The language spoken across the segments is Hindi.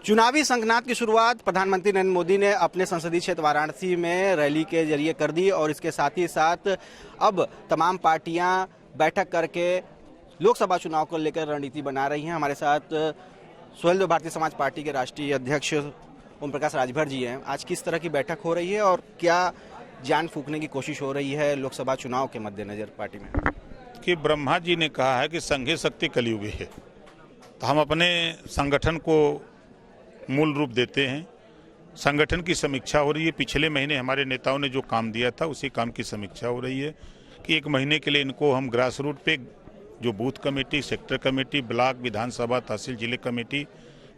चुनावी संगनाद की शुरुआत प्रधानमंत्री नरेंद्र मोदी ने अपने संसदीय क्षेत्र वाराणसी में रैली के जरिए कर दी और इसके साथ ही साथ अब तमाम पार्टियां बैठक करके लोकसभा चुनाव को लेकर रणनीति बना रही हैं। हमारे साथ स्वतंत्र भारतीय समाज पार्टी के राष्ट्रीय अध्यक्ष ओम प्रकाश राजभर जी हैं। आज किस तरह की बैठक हो रही है और क्या जान फूंकने की कोशिश हो रही है लोकसभा चुनाव के मद्देनजर पार्टी में? कि ब्रह्मा जी ने कहा है कि संघे शक्ति कलियुगी है, तो हम अपने संगठन को मूल रूप देते हैं। संगठन की समीक्षा हो रही है। पिछले महीने हमारे नेताओं ने जो काम दिया था उसी काम की समीक्षा हो रही है कि एक महीने के लिए इनको हम ग्रास रूट पे जो booth committee, sector committee, block, Vidhan Sabha, tehsil, जिले कमेटी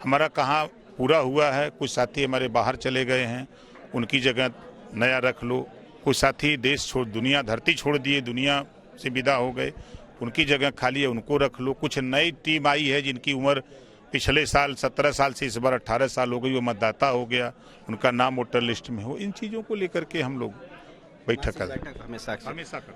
हमारा कहाँ पूरा हुआ है। कुछ साथी हमारे बाहर चले गए हैं, उनकी जगह नया रख लो। कुछ साथी देश छोड़, दुनिया, धरती छोड़ दिए, दुनिया से विदा हो गए, उनकी जगह खाली है, उनको रख लो। कुछ नई टीम आई है जिनकी उम्र पिछले साल 17 साल से इस बार 18 साल हो गई, वो मतदाता हो गया, उनका नाम वोटर लिस्ट में हो। इन चीज़ों को लेकर के हम लोग बैठक हमेशा करते हैं।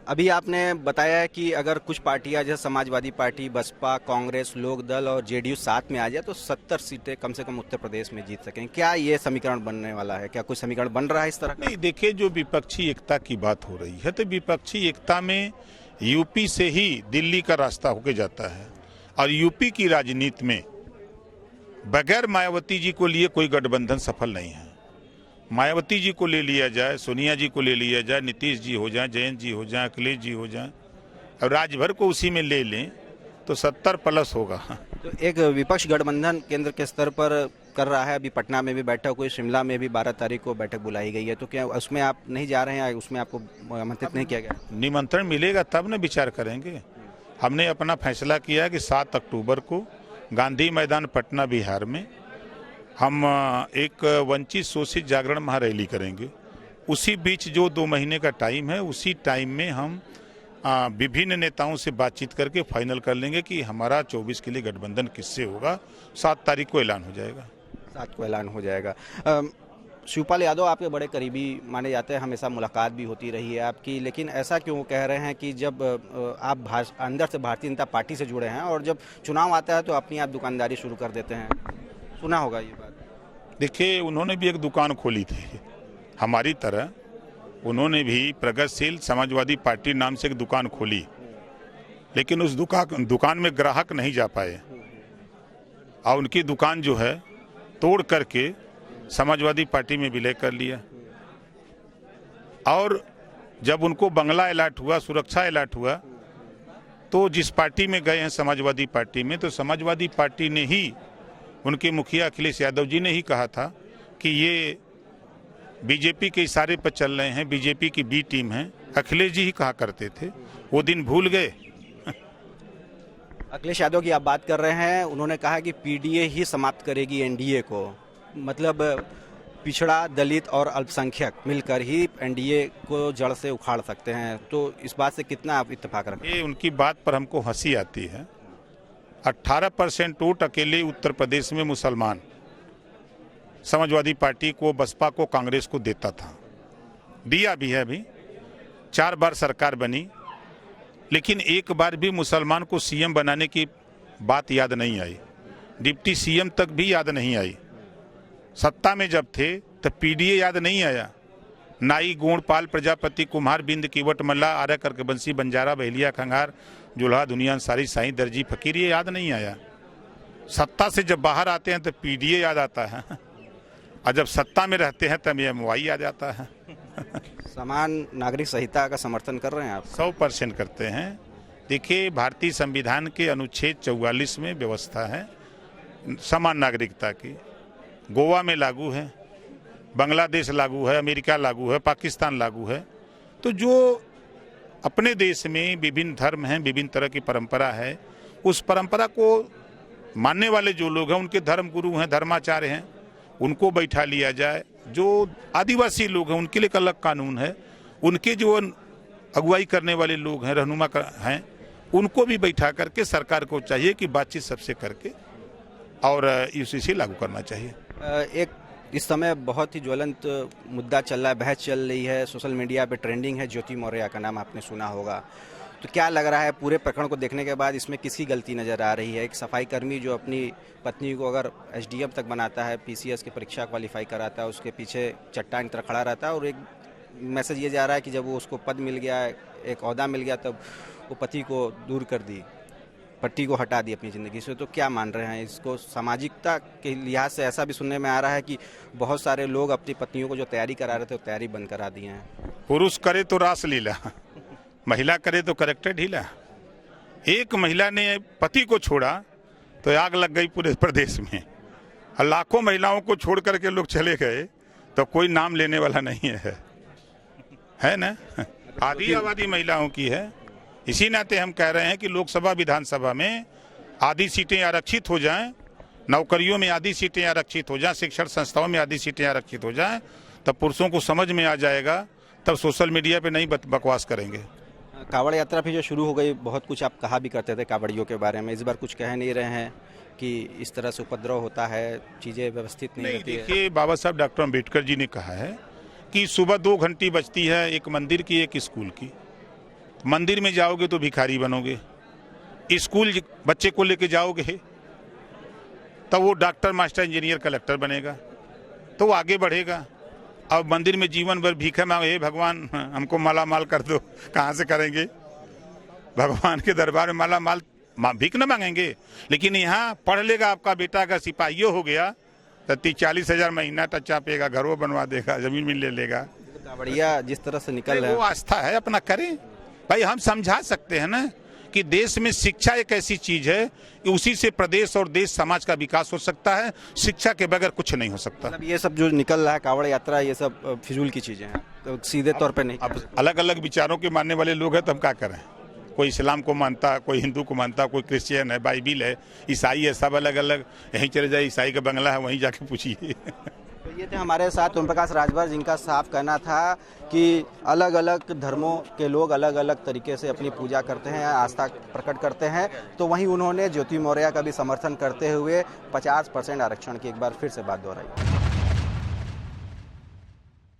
अभी आपने बताया कि अगर कुछ पार्टियां जैसे समाजवादी पार्टी, बसपा, कांग्रेस, लोक दल और जेडीयू साथ में आ जाए तो 70 सीटें कम से कम उत्तर प्रदेश में जीत सकें। क्या ये समीकरण बनने वाला है? क्या कुछ समीकरण बन रहा है इस तरह? नहीं, देखिए, जो विपक्षी एकता की बात हो रही है तो विपक्षी एकता में यूपी से ही दिल्ली का रास्ता होके जाता है और यूपी की राजनीति में बगैर मायावती जी को लिए कोई गठबंधन सफल नहीं है। मायावती जी को ले लिया जाए, सोनिया जी को ले लिया जाए, नीतीश जी हो जाए, जयंत जी हो जाए, अखिलेश जी हो जाए और राजभर को उसी में ले लें तो 70+ होगा। तो एक विपक्ष गठबंधन केंद्र के स्तर पर कर रहा है। अभी पटना में भी बैठक हुई, शिमला में भी 12 तारीख को बैठक बुलाई गई है। तो क्या उसमें आप नहीं जा रहे हैं? उसमें आपको आमंत्रित नहीं किया गया? निमंत्रण मिलेगा तब न विचार करेंगे। हमने अपना फैसला किया कि 7 अक्टूबर को गांधी मैदान पटना बिहार में हम एक वंचित शोषित जागरण महारैली करेंगे। उसी बीच जो 2 महीने का टाइम है, उसी टाइम में हम विभिन्न नेताओं से बातचीत करके फाइनल कर लेंगे कि हमारा 24 के लिए गठबंधन किससे होगा। 7 तारीख को ऐलान हो जाएगा। 7 को ऐलान हो जाएगा। शिवपाल यादव आपके बड़े करीबी माने जाते हैं, हमेशा मुलाकात भी होती रही है आपकी, लेकिन ऐसा क्यों कह रहे हैं कि जब आप अंदर से भारतीय जनता पार्टी से जुड़े हैं और जब चुनाव आता है तो अपनी आप दुकानदारी शुरू कर देते हैं? सुना होगा ये बात। देखिए, उन्होंने भी एक दुकान खोली थी हमारी तरह। उन्होंने भी प्रगतिशील समाजवादी पार्टी नाम से एक दुकान खोली, लेकिन उस दुकान में ग्राहक नहीं जा पाए और उनकी दुकान जो है तोड़ करके समाजवादी पार्टी में विलय कर लिया। और जब उनको बंगला अलॉट हुआ, सुरक्षा अलॉट हुआ, तो जिस पार्टी में गए हैं समाजवादी पार्टी में, तो समाजवादी पार्टी ने ही, उनके मुखिया अखिलेश यादव जी ने ही कहा था कि ये बीजेपी के इशारे पर चल रहे हैं, बीजेपी की बी टीम है। अखिलेश जी ही कहा करते थे, वो दिन भूल गए। अखिलेश यादव की आप बात कर रहे हैं, उन्होंने कहा कि पीडीए ही समाप्त करेगी एनडीए को, मतलब पिछड़ा, दलित और अल्पसंख्यक मिलकर ही एनडीए को जड़ से उखाड़ सकते हैं। तो इस बात से कितना आप इत्तेफाक रखते हैं? ये उनकी बात पर हमको हंसी आती है। 18% वोट अकेले उत्तर प्रदेश में मुसलमान समाजवादी पार्टी को, बसपा को, कांग्रेस को देता था, दिया भी है। अभी 4 बार सरकार बनी, लेकिन एक बार भी मुसलमान को सीएम बनाने की बात याद नहीं आई, डिप्टी सीएम तक भी याद नहीं आई। सत्ता में जब थे तब पीडीए याद नहीं आया। नाई, गोंडपाल, प्रजापति, कुम्हार, बिंद, कीवट, मल्ला, आर्य, करके बंसी, बंजारा, बहेलिया, खंगार, जुल्हा, दुनिया, सारी, साईं, दर्जी, फकीर, ये याद नहीं आया। सत्ता से जब बाहर आते हैं तो पीडीए याद आता है और जब सत्ता में रहते हैं तब एमवाई याद आता है। समान नागरिक संहिता का समर्थन कर रहे हैं आप? 100% करते हैं। देखिए, भारतीय संविधान के अनुच्छेद 44 में व्यवस्था है समान नागरिकता की। गोवा में लागू है, बांग्लादेश लागू है, अमेरिका लागू है, पाकिस्तान लागू है। तो जो अपने देश में विभिन्न धर्म हैं, विभिन्न तरह की परंपरा है, उस परंपरा को मानने वाले जो लोग हैं, उनके धर्म गुरु हैं, धर्माचार्य हैं, उनको बैठा लिया जाए। जो आदिवासी लोग हैं उनके लिए अलग कानून है, उनके जो अगुवाई करने वाले लोग हैं, रहनुमा हैं, उनको भी बैठा करके सरकार को चाहिए कि बातचीत सबसे करके और यूसीसी लागू करना चाहिए। एक इस समय बहुत ही ज्वलंत मुद्दा चल रहा है, बहस चल रही है, सोशल मीडिया पे ट्रेंडिंग है, ज्योति मौर्य का नाम आपने सुना होगा। तो क्या लग रहा है पूरे प्रकरण को देखने के बाद इसमें किसकी गलती नजर आ रही है? एक सफाई कर्मी जो अपनी पत्नी को अगर एसडीएम तक बनाता है, पीसीएस की परीक्षा क्वालिफाई कराता है, उसके पीछे चट्टान की तरह खड़ा रहता है और एक मैसेज ये जा रहा है कि जब वो उसको पद मिल गया, एक ओहदा मिल गया, तब वो पति को दूर कर दी, पट्टी को हटा दी अपनी ज़िंदगी से। तो क्या मान रहे हैं इसको? सामाजिकता के लिहाज से ऐसा भी सुनने में आ रहा है कि बहुत सारे लोग अपनी पत्नियों को जो तैयारी करा रहे थे वो तैयारी बंद करा दिए हैं। पुरुष करे तो रासलीला, महिला करे तो करेक्टर ढीला। एक महिला ने पति को छोड़ा तो आग लग गई पूरे प्रदेश में, और लाखों महिलाओं को छोड़ करके लोग चले गए तो कोई नाम लेने वाला नहीं है ना। आधी आबादी महिलाओं की है। इसी नाते हम कह रहे हैं कि लोकसभा विधानसभा में आधी सीटें आरक्षित हो जाएं, नौकरियों में आधी सीटें आरक्षित हो जाएं, शिक्षण संस्थाओं में आधी सीटें आरक्षित हो जाएं, तब पुरुषों को समझ में आ जाएगा, तब सोशल मीडिया पे नहीं बकवास करेंगे। कांवड़ यात्रा भी जो शुरू हो गई, बहुत कुछ आप कहा भी करते थे कांवड़ियों के बारे में, इस बार कुछ कह नहीं रहे हैं कि इस तरह से उपद्रव होता है, चीज़ें व्यवस्थित नहीं रहती है? देखिए, बाबा साहब डॉक्टर अम्बेडकर जी ने कहा है कि सुबह 2 घंटी बजती है, एक मंदिर की एक स्कूल की। मंदिर में जाओगे तो भिखारी बनोगे, स्कूल बच्चे को लेके जाओगे तब वो डॉक्टर, मास्टर, इंजीनियर, कलेक्टर बनेगा, तो वो आगे बढ़ेगा। अब मंदिर में जीवन भर भीख मांगे, हे भगवान हमको माला माल कर दो, कहाँ से करेंगे? भगवान के दरबार में माला माल भीख न मांगेंगे। लेकिन यहाँ पढ़ लेगा आपका बेटा, अगर सिपाहियों हो गया तो 30-40 हज़ार महीना टच्चा पेगा, घरों बनवा देगा, जमीन में ले लेगा। कांवड़िया जिस तरह से निकल रहे हैं, वो आस्था है, अपना करें भाई। हम समझा सकते हैं ना कि देश में शिक्षा एक ऐसी चीज है कि उसी से प्रदेश और देश समाज का विकास हो सकता है। शिक्षा के बगैर कुछ नहीं हो सकता। मतलब ये सब जो निकल रहा है कांवड़ यात्रा, ये सब फिजूल की चीजें हैं, तो सीधे तौर पे नहीं। अब अलग अलग विचारों के मानने वाले लोग हैं तो हम क्या करें? कोई इस्लाम को मानता, कोई हिंदू को मानता, कोई क्रिश्चियन है, बाइबिल है, ईसाई है, सब अलग अलग। यहीं चले जाए, ईसाई का बंगला है, वहीं जाके पूछिए। तो ये थे हमारे साथ ओम प्रकाश राजभर, जिनका साफ कहना था कि अलग अलग धर्मों के लोग अलग अलग तरीके से अपनी पूजा करते हैं, आस्था प्रकट करते हैं। तो वहीं उन्होंने ज्योति मौर्य का भी समर्थन करते हुए 50% आरक्षण की एक बार फिर से बात दोहराई।